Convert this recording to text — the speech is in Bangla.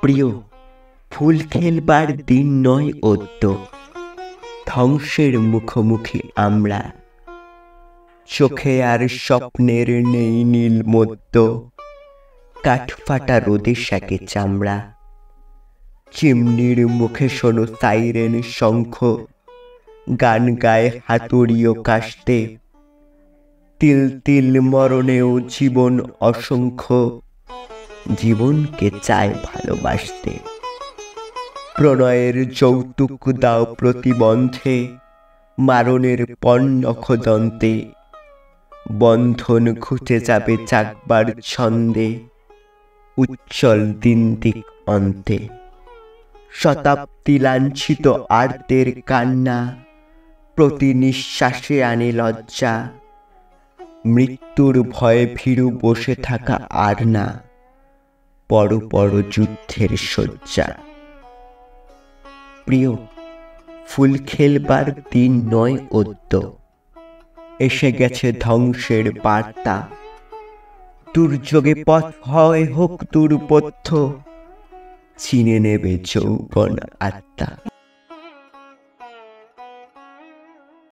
প্রিয়, ফুল খেলবার দিন নয় অদ্য, ধ্বংসের মুখোমুখি আমরা। চোখে আর স্বপ্নের নেই নীল মধ্য, কাঠফাটা রোদে শাকে চামড়া। চিমনির মুখে শোনো সাইরেন শঙ্খ, গান গায়ে হাতুড়িও কাশতে। তিল তিল মরণেও জীবন অসংখ্য, জীবনকে চায় ভালোবাসতে। প্রণয়ের যৌতুক দাও প্রতিবন্ধে, মারণের পর্ণখদন্তে। বন্ধন ঘুচে যাবে চাকবার ছন্দে, উজ্জ্বল দিন দিক অন্তে। শতাব্দী লাঞ্ছিত আর্তের কান্না, প্রতি নিঃশ্বাসে আনে লজ্জা। মৃত্যুর ভয়ে ভীরু বসে থাকা আর না, পর পর যুদ্ধের শয্যা। প্রিয়, ফুল খেলবার দিন নয় অদ্য, এসে গেছে ধ্বংসের বার্তা। দুর্যোগে পথ হয় হোক দুর্বোধ্য, চিনে নেবে যৌবন আত্মা।